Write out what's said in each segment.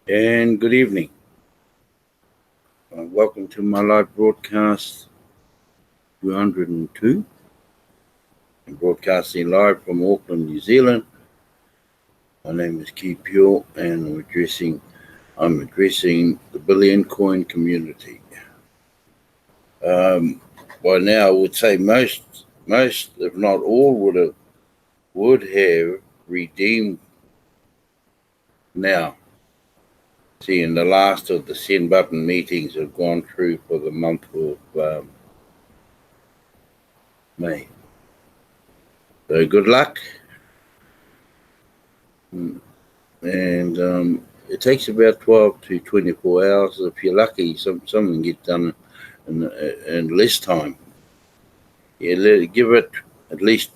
And good evening. Welcome to my live broadcast 202. I'm broadcasting live from Auckland, New Zealand. My name is Keith Pure, and I'm addressing the Billion Coin community. By now, I would say most, if not all, would have redeemed now. Seeing the last of the send button meetings have gone through for the month of May. So good luck. And it takes about 12 to 24 hours. If you're lucky, something get done in less time. Yeah, give it at least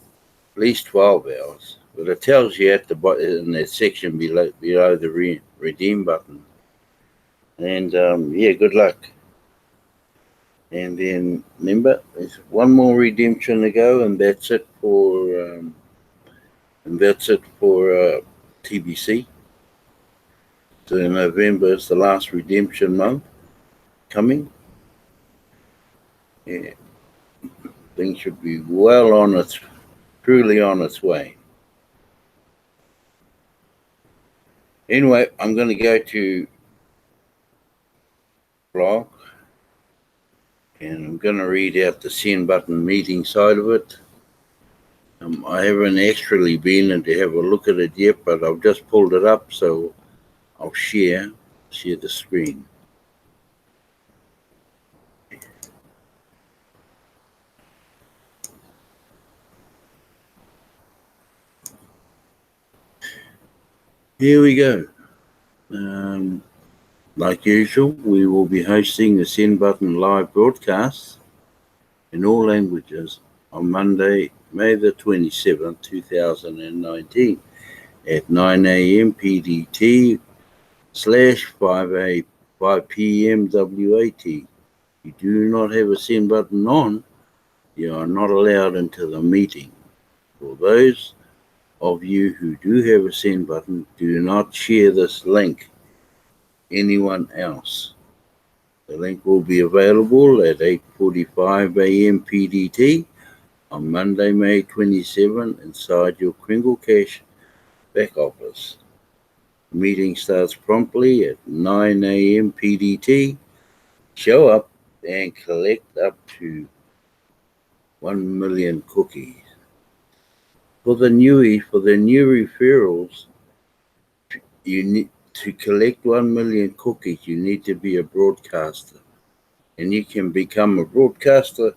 12 hours. But it tells you at the in that section below the redeem button. And good luck. And then remember, there's one more redemption to go, and that's it for TBC. So November is the last redemption month coming. Yeah, things should be truly on its way. Anyway, I'm going to go to blog, and I'm going to read out the send button meeting side of it. I haven't actually been in to have a look at it yet, but I've just pulled it up, so I'll share the screen. Here we go. Like usual, we will be hosting the Send Button live broadcast in all languages on Monday, May the 27th, 2019 at 9 a.m. PDT / 5 p.m. WAT. If you do not have a Send Button on, you are not allowed into the meeting. For those of you who do have a Send Button, do not share this link anyone else. The link will be available at 8:45 a.m. PDT on Monday, May 27 inside your Kringle Cash back office. The meeting starts promptly at 9 a.m. PDT. Show up and collect up to 1 million cookies. For the new referrals, you need to collect 1 million cookies. You need to be a broadcaster, and you can become a broadcaster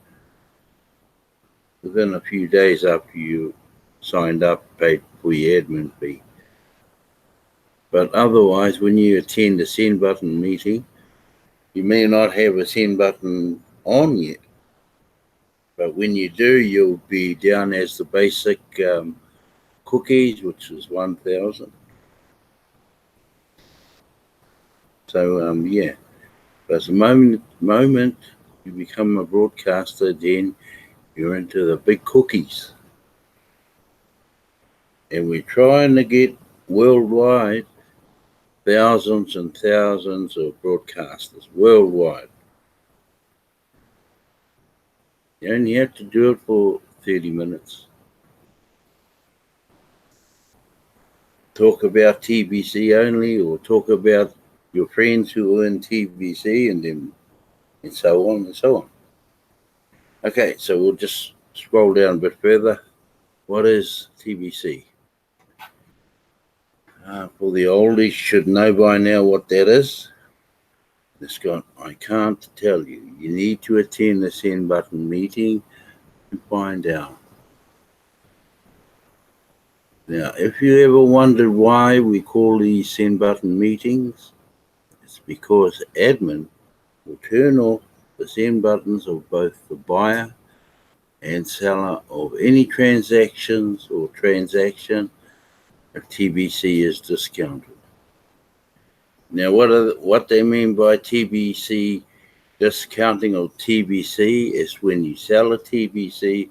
within a few days after you signed up, paid for your admin fee. But otherwise, when you attend a Send Button meeting, you may not have a Send Button on yet. But when you do, you'll be down as the basic cookies, which is 1,000. So, but the moment you become a broadcaster, then you're into the big cookies. And we're trying to get worldwide thousands and thousands of broadcasters worldwide. You only have to do it for 30 minutes. Talk about TBC only, or talk about your friends who are in TBC, and so on and so on. Okay, so we'll just scroll down a bit further. What is TBC? For the oldies, should know by now what that is. Scott, I can't tell you. You need to attend the Send Button meeting and find out. Now, if you ever wondered why we call these Send Button meetings, it's because admin will turn off the send buttons of both the buyer and seller of any transactions or transaction if TBC is discounted. Now, what they mean by TBC discounting or TBC is when you sell a TBC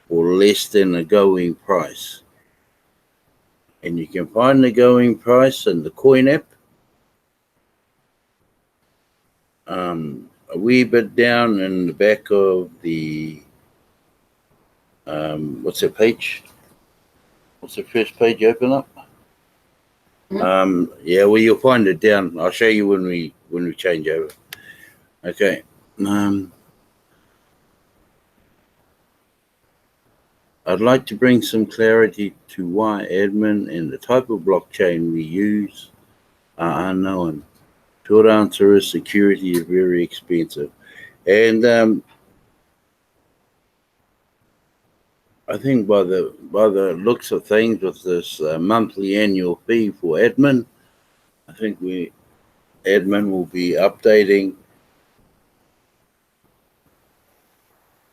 for less than the going price. And you can find the going price in the Coin app, A wee bit down in the back of the what's the page? What's the first page open up? Yeah, well, you'll find it down. I'll show you when we change over. Okay. I'd like to bring some clarity to why admin and the type of blockchain we use are unknown. Short answer is security is very expensive. And I think by the looks of things with this monthly annual fee for admin, I think admin will be updating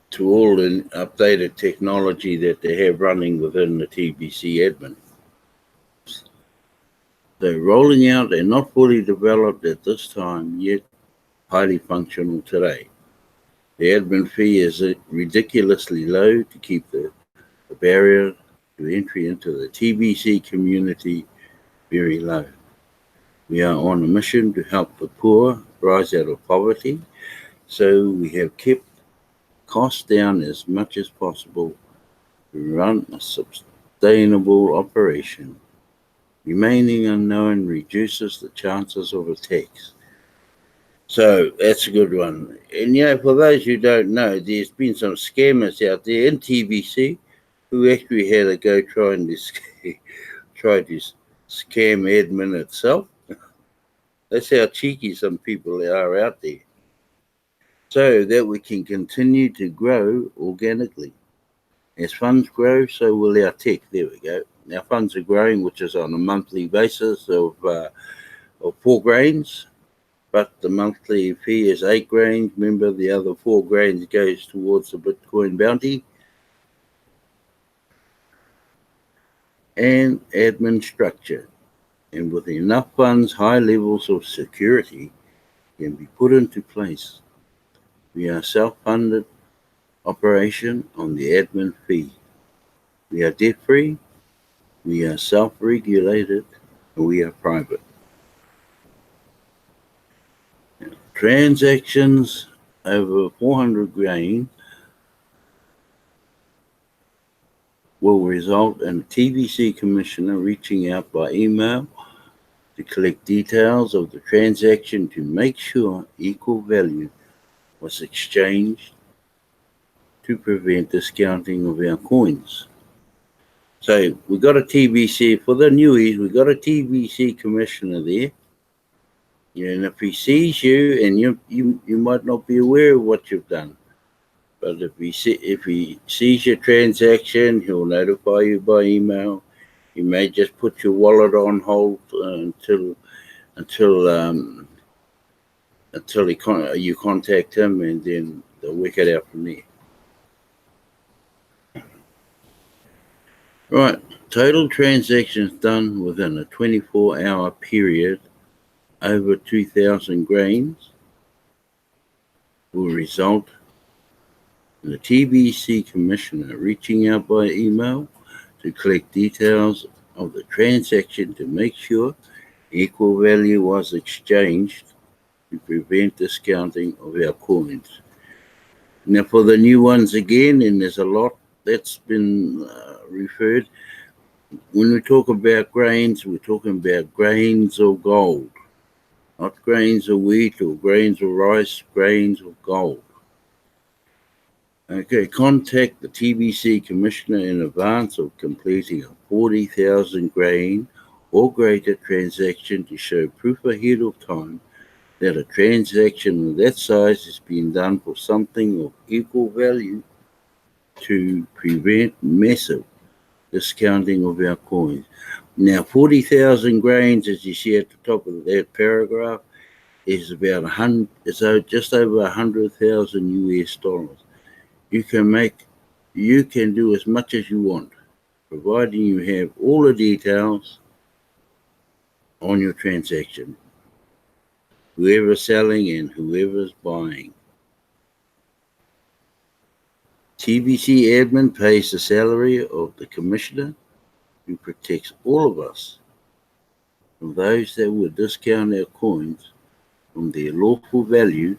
to all the updated technology that they have running within the TBC admin. They're rolling out and not fully developed at this time, yet highly functional today. The admin fee is ridiculously low to keep the barrier to entry into the TBC community very low. We are on a mission to help the poor rise out of poverty, so we have kept costs down as much as possible to run a sustainable operation. Remaining unknown reduces the chances of attacks. So that's a good one. And for those who don't know, there's been some scammers out there in TBC who actually had to go try to scam admin itself. That's how cheeky some people are out there. So that we can continue to grow organically. As funds grow, so will our tech. There we go. Our funds are growing, which is on a monthly basis of 4 grains, but the monthly fee is 8 grains. Remember, the other 4 grains goes towards the Bitcoin bounty. And admin structure. And with enough funds, high levels of security can be put into place. We are self-funded operation on the admin fee. We are debt-free, we are self-regulated, and we are private. Transactions over 400 grain will result in a TBC commissioner reaching out by email to collect details of the transaction to make sure equal value was exchanged to prevent discounting of our coins. So we got a TBC, for the newies, we got a TBC commissioner there. And if he sees you, and you might not be aware of what you've done, but if he sees your transaction, he'll notify you by email. He may just put your wallet on hold until you contact him, and then they'll work it out from there. Right, total transactions done within a 24-hour period over 2,000 grains will result in the TBC commissioner reaching out by email to collect details of the transaction to make sure equal value was exchanged to prevent discounting of our coins. Now, for the new ones again, and there's a lot that's been referred. When we talk about grains, we're talking about grains of gold, not grains of wheat or grains of rice, grains of gold. Okay, contact the TBC commissioner in advance of completing a 40,000 grain or greater transaction to show proof ahead of time that a transaction of that size has been done for something of equal value to prevent massive discounting of our coins. Now, 40,000 grains, as you see at the top of that paragraph, is about just over 100,000 US dollars. You can do as much as you want, providing you have all the details on your transaction, whoever's selling and whoever's buying. TBC admin pays the salary of the commissioner who protects all of us from those that would discount our coins from their lawful value,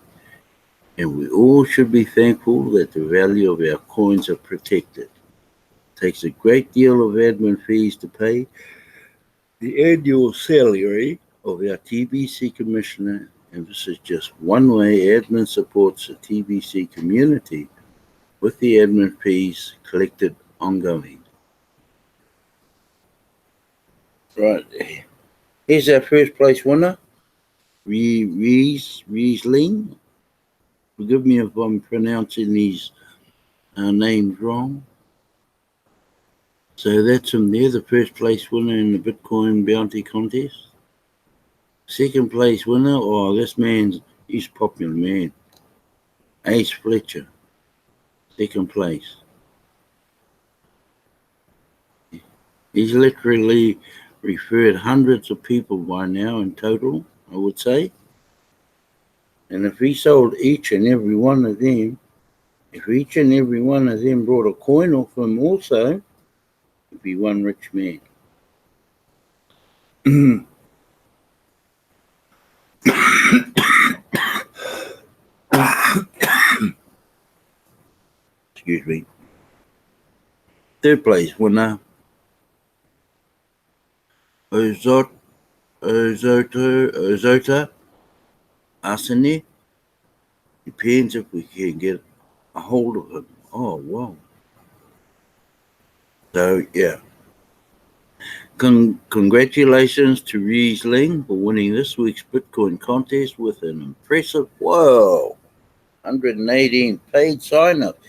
and we all should be thankful that the value of our coins are protected. It takes a great deal of admin fees to pay the annual salary of our TBC commissioner, and this is just one way admin supports the TBC community with the admin fees collected ongoing. Right, here's our first place winner, Riesling. Forgive me if I'm pronouncing these names wrong. So that's him there, the first place winner in the Bitcoin bounty contest. Second place winner, he's popular man. Ace Fletcher, second place. He's literally referred hundreds of people by now in total, I would say. And if he sold each and every one of them, if each and every one of them brought a coin off him also, he'd be one rich man. Excuse me. Third place winner, Ozota Asane. Depends if we can get a hold of him. Oh, wow. So, yeah. Congratulations to Riesling for winning this week's Bitcoin contest with an impressive, 118 paid sign-ups.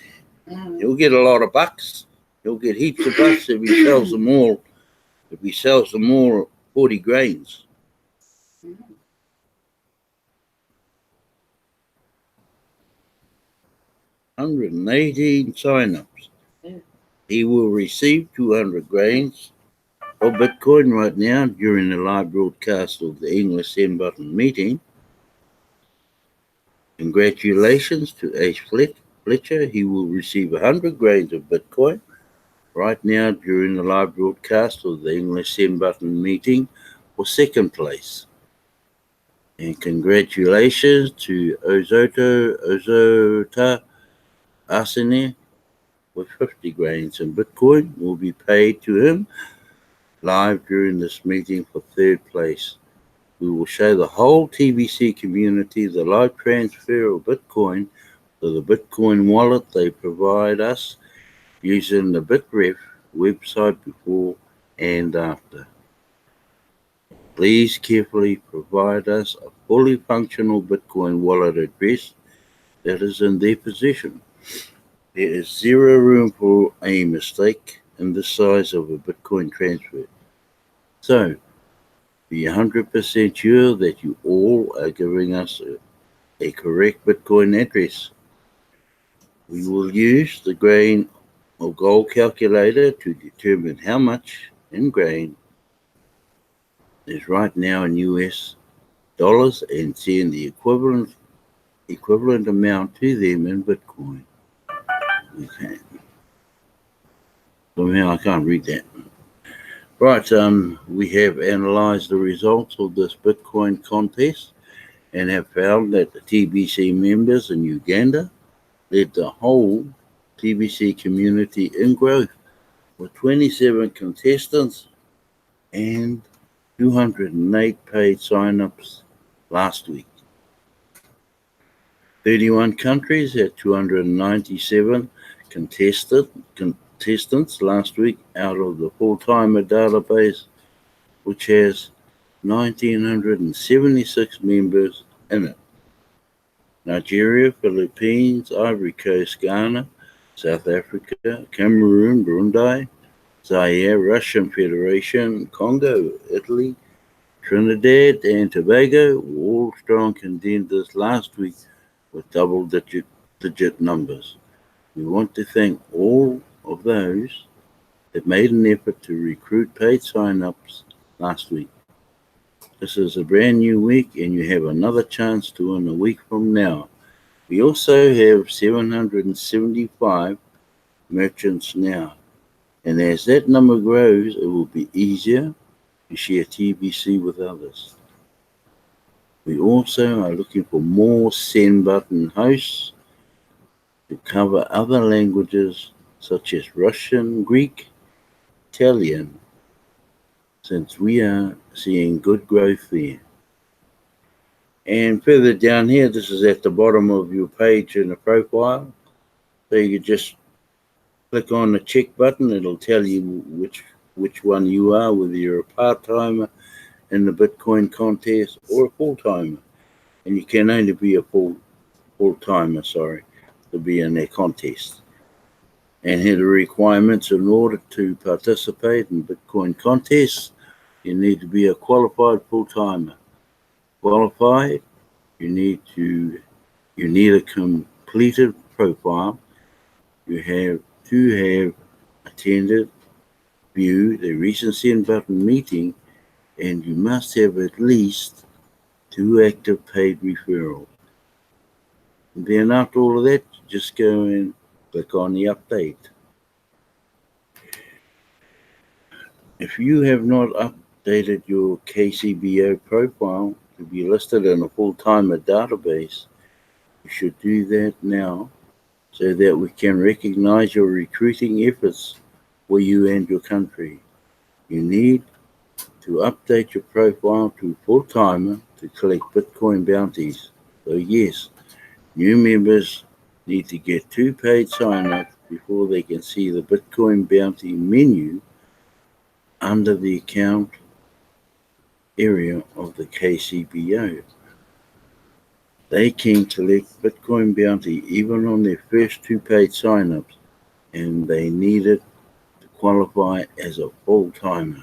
He'll get a lot of bucks. He'll get heaps of bucks if he sells them all. If he sells them all 40 grains. 118 sign-ups. He will receive 200 grains of Bitcoin right now during the live broadcast of the English Send Button meeting. Congratulations to Ace Fletcher. He will receive 100 grains of Bitcoin right now during the live broadcast of the English Send Button meeting for second place. And congratulations to Ozota Asane with 50 grains in Bitcoin will be paid to him live during this meeting for third place. We will show the whole TBC community the live transfer of Bitcoin to the Bitcoin wallet they provide us using the Bitref website before and after. Please carefully provide us a fully functional Bitcoin wallet address that is in their possession. There is zero room for a mistake in the size of a Bitcoin transfer. So, be 100% sure that you all are giving us a correct Bitcoin address. We will use the grain or gold calculator to determine how much in grain is right now in US dollars and send the equivalent amount to them in Bitcoin. Okay. Somehow I can't read that. Right, we have analysed the results of this Bitcoin contest and have found that the TBC members in Uganda led the whole TBC community in growth with 27 contestants and 208 paid sign-ups last week. 31 countries had 297 contestants last week out of the full-timer database, which has 1,976 members in it. Nigeria, Philippines, Ivory Coast, Ghana, South Africa, Cameroon, Burundi, Zaire, Russian Federation, Congo, Italy, Trinidad and Tobago were all strong contenders last week with double-digit numbers. We want to thank all of those that made an effort to recruit paid sign-ups last week. This is a brand new week and you have another chance to win a week from now. We also have 775 merchants now. And as that number grows, it will be easier to share TBC with others. We also are looking for more send button hosts to cover other languages such as Russian, Greek, Italian, since we are seeing good growth there. And further down here, this is at the bottom of your page in the profile. So you just click on the check button. It'll tell you which one you are, whether you're a part-timer in the Bitcoin contest or a full-timer. And you can only be a full-timer, to be in their contest. And here are the requirements in order to participate in Bitcoin contests. You need to be a qualified full-timer. Qualified, you need a completed profile. You have to have attended, viewed a recent send button meeting, and you must have at least 2 active paid referrals. And then after all of that, just go and click on the update. If you have not updated your KCBO profile to be listed in a full-timer database, you should do that now so that we can recognize your recruiting efforts for you and your country. You need to update your profile to full-timer to collect Bitcoin bounties. So yes, new members need to get 2 paid sign-ups before they can see the Bitcoin bounty menu under the account area of the KCBO. They can collect Bitcoin bounty even on their first 2 paid sign-ups, and they need it to qualify as a full-timer.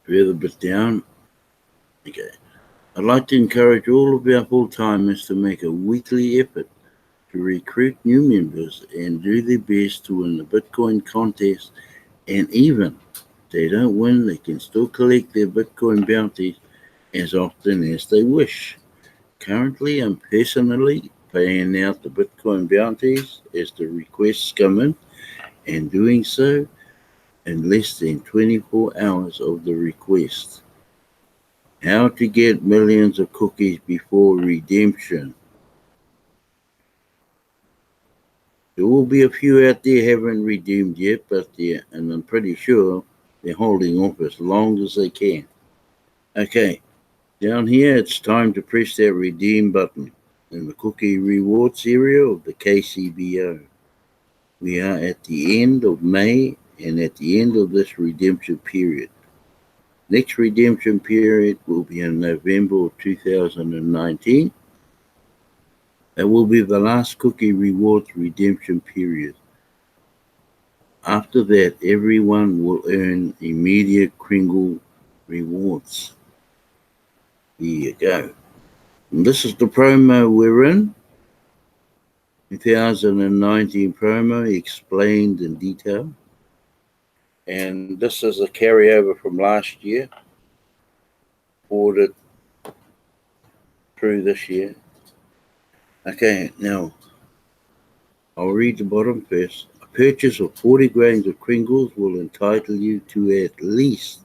Further bit down. Okay. I'd like to encourage all of our full-timers to make a weekly effort to recruit new members and do their best to win the Bitcoin contest, and even if they don't win, they can still collect their Bitcoin bounties as often as they wish. Currently, I'm personally paying out the Bitcoin bounties as the requests come in, and doing so in less than 24 hours of the request. How to get millions of cookies before redemption. There will be a few out there haven't redeemed yet, and I'm pretty sure they're holding off as long as they can. Okay, down here it's time to press that redeem button in the cookie rewards area of the KCBO. We are at the end of May and at the end of this redemption period. Next redemption period will be in November of 2019. That will be the last cookie rewards redemption period. After that, everyone will earn immediate Kringle rewards. There you go. And this is the promo we're in. 2019 promo explained in detail. And this is a carryover from last year, ordered through this year. Okay, now I'll read the bottom first. A purchase of 40 grains of Kringles will entitle you to at least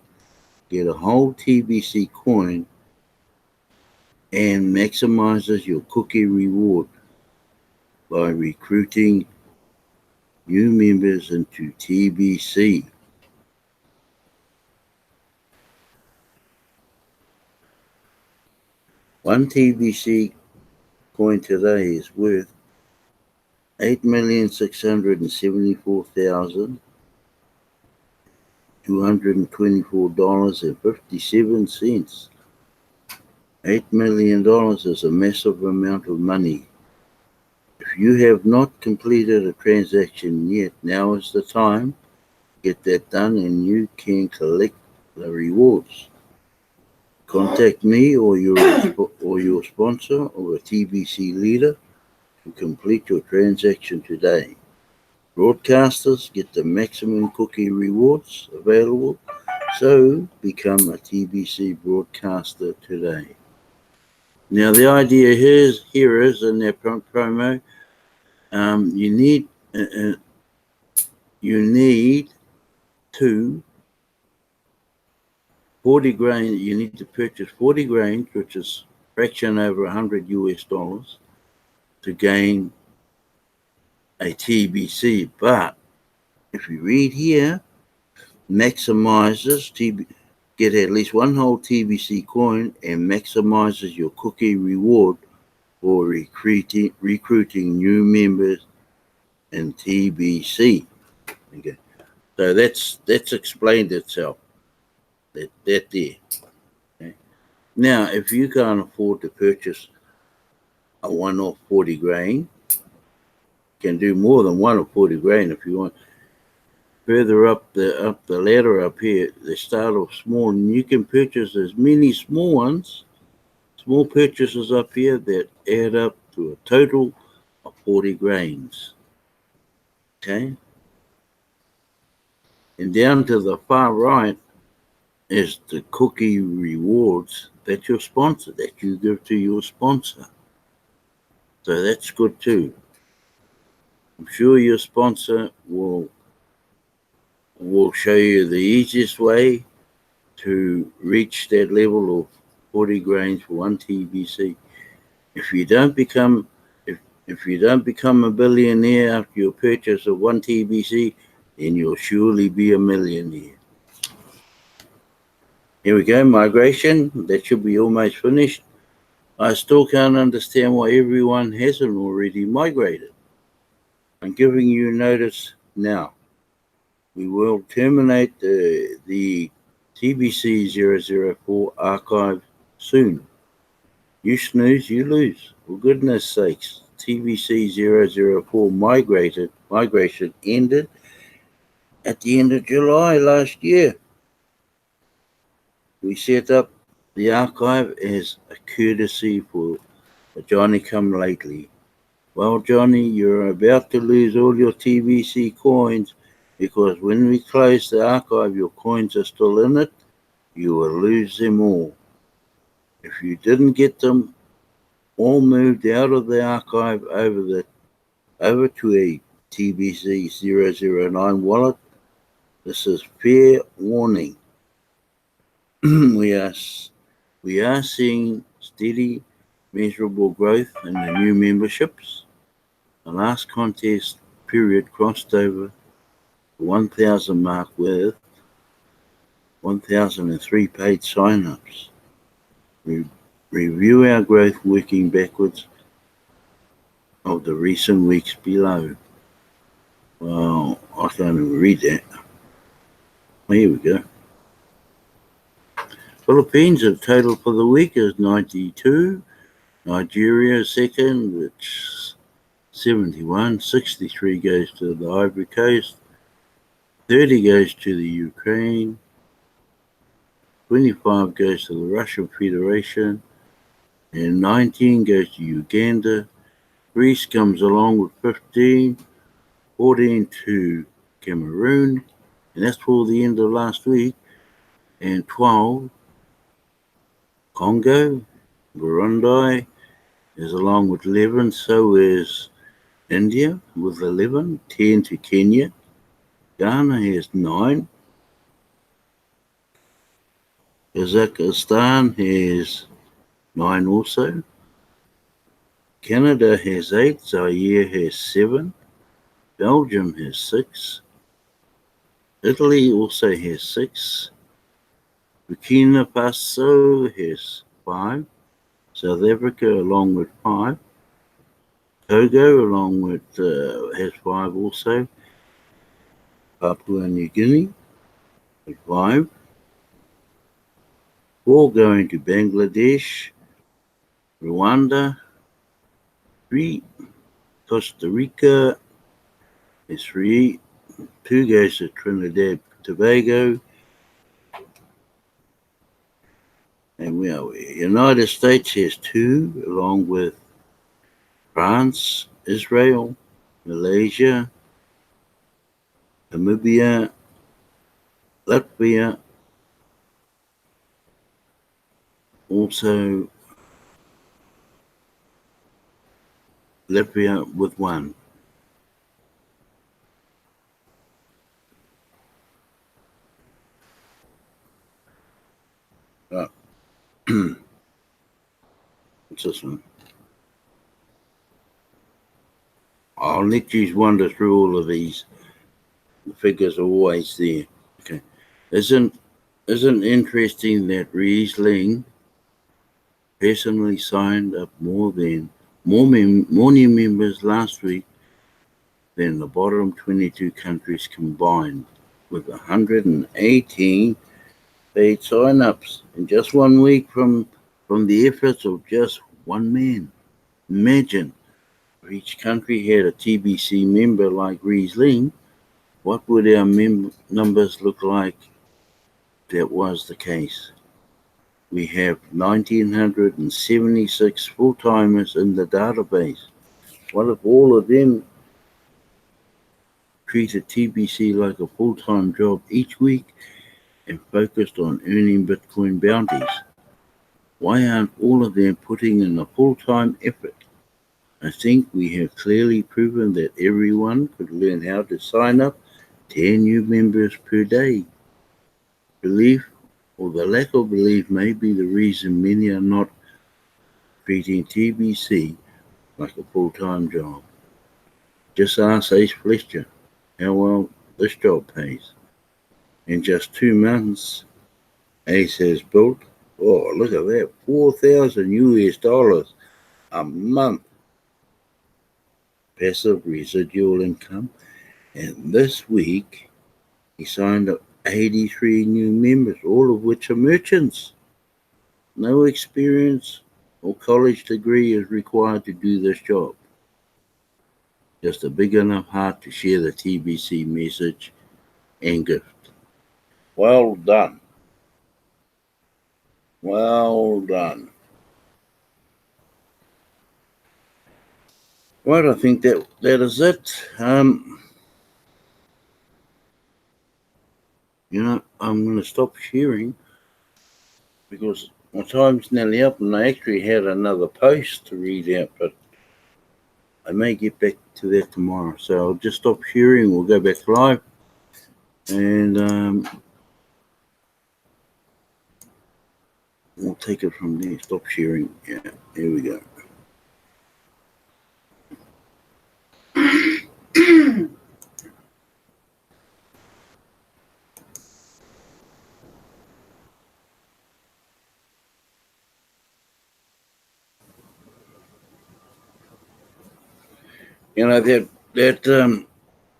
get a whole TBC coin and maximizes your cookie reward by recruiting new members into TBC. One TBC coin today is worth $8,674,224.57. $8 million is a massive amount of money. If you have not completed a transaction yet, now is the time. Get that done and you can collect the rewards. Contact me or your sponsor or a TBC leader to complete your transaction today. Broadcasters get the maximum cookie rewards available, so become a TBC broadcaster today. Now the idea here is in their promo, you need to 40 grains, you need to purchase 40 grains, which is fraction over 100 US dollars, to gain a TBC. But if you read here, maximizes get at least one whole TBC coin and maximizes your cookie reward for recruiting new members in TBC. Okay, so that's explained itself. That there. Okay. Now, if you can't afford to purchase a one-off 40 grain, you can do more than one of 40 grain if you want. Further up the ladder up here, they start off small, and you can purchase as many small ones, small purchases up here that add up to a total of 40 grains. Okay, and down to the far right is the cookie rewards that your sponsor, that you give to your sponsor. So that's good too. I'm sure your sponsor will show you the easiest way to reach that level of 40 grains for one TBC. If you don't become a billionaire after your purchase of one TBC, then you'll surely be a millionaire. Here we go, migration. That should be almost finished. I still can't understand why everyone hasn't already migrated. I'm giving you notice now. We will terminate the TBC 004 archive soon. You snooze, you lose. For goodness sakes, TBC 004 migration ended at the end of July last year. We set up the archive as a courtesy for the Johnny come lately. Well, Johnny, you're about to lose all your TBC coins because when we close the archive, your coins are still in it. You will lose them all. If you didn't get them all moved out of the archive over to a TBC 009 wallet, this is fair warning. we are seeing steady, measurable growth in the new memberships. The last contest period crossed over the 1,000 mark with 1,003 paid sign-ups. We review our growth working backwards of the recent weeks below. Well, I can't even read that. Well, here we go. Philippines, the total for the week is 92. Nigeria second, which 71. 63 goes to the Ivory Coast. 30 goes to the Ukraine. 25 goes to the Russian Federation. And 19 goes to Uganda. Greece comes along with 15. 14 to Cameroon. And that's for the end of last week. And 12, Congo. Burundi is along with 11. So is India with 11. 10 to Kenya. Ghana has 9. Kazakhstan has 9 also. Canada has 8. Zaire has 7. Belgium has 6. Italy also has 6. Burkina Faso has 5. South Africa along with 5. Togo along with has 5 also. Papua New Guinea with 5. 4 going to Bangladesh, Rwanda, 3. Costa Rica is 3. 2 goes to Trinidad Tobago. And we are United States has 2, along with France, Israel, Malaysia, Namibia, Latvia, also Latvia with 1. this one. I'll let you wander through all of these. The figures are always there. Okay. Isn't interesting that Riesling personally signed up more new members last week than the bottom 22 countries combined, with 118 paid sign-ups in just 1 week from the efforts of just one man. Imagine if each country had a TBC member like Riesling. What would our numbers look like if that was the case? We have 1,976 full-timers in the database. What if all of them treated TBC like a full-time job each week and focused on earning Bitcoin bounties? Why aren't all of them putting in a full-time effort? I think we have clearly proven that everyone could learn how to sign up 10 new members per day. Belief, or the lack of belief, may be the reason many are not treating TBC like a full-time job. Just ask Ace Fletcher how well this job pays. In just 2 months, Ace has built, oh, look at that, $4,000 a month passive residual income. And this week, he signed up 83 new members, all of which are merchants. No experience or college degree is required to do this job. Just a big enough heart to share the TBC message and gift. Well done. Well done. Right, I think that is it. I'm going to stop sharing because my time's nearly up and I actually had another post to read out, but I may get back to that tomorrow. So I'll just stop sharing. We'll go back live. And we'll take it from there. Stop sharing. Yeah, here we go.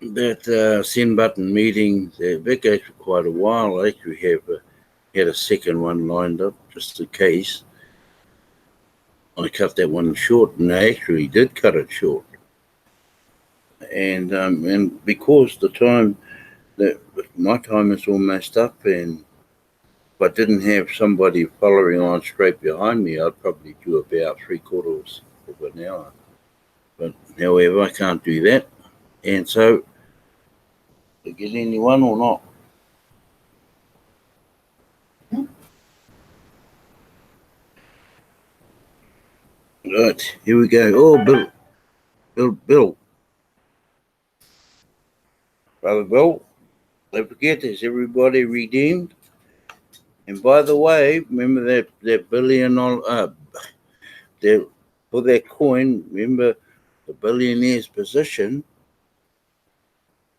That send button meeting, that goes for quite a while. I actually had a second one lined up just in case. I cut that one short, and I actually did cut it short. And because my time is almost up, and if I didn't have somebody following on straight behind me, I'd probably do about 3/4 of an hour. But however, I can't do that. And so, to get anyone or not? Right, here we go. Oh, Bill. Brother Bill, don't forget, is everybody redeemed? And by the way, remember that $1 billion, for that coin, remember the billionaire's position,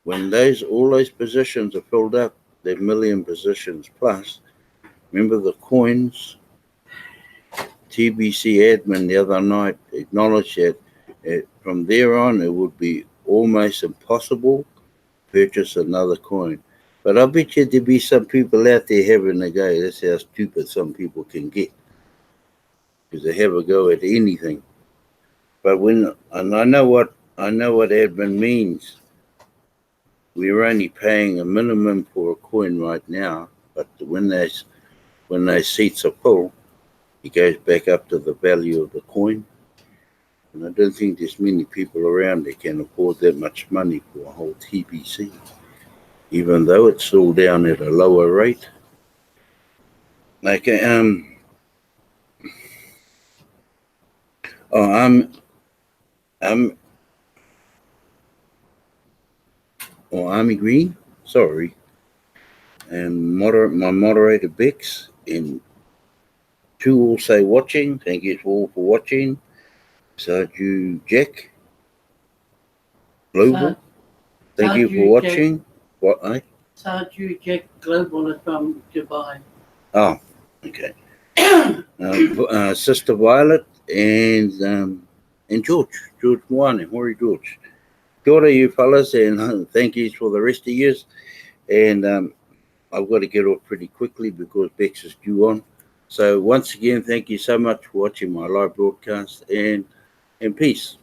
when all those positions are filled up, they're million positions plus, remember the coins, TBC admin the other night acknowledged that from there on it would be almost impossible to purchase another coin. But I bet you there'd be some people out there having a go. That's how stupid some people can get, because they have a go at anything. But I know what admin means. We're only paying a minimum for a coin right now, but when those seats are full, it goes back up to the value of the coin. And I don't think there's many people around that can afford that much money for a whole TBC, even though it's still down at a lower rate. Okay, Army Green, sorry, and my moderator Bex, and two also watching. Thank you all for watching. Saju Jack Global. Thank you for watching. What, eh? Saju Jack Global is from Dubai. Oh, okay. Sister Violet and George Moane, Hori George. Kia ora, you fellas, and thank you for the rest of yours. And I've got to get off pretty quickly because Bex is due on. So once again, thank you so much for watching my live broadcast and peace.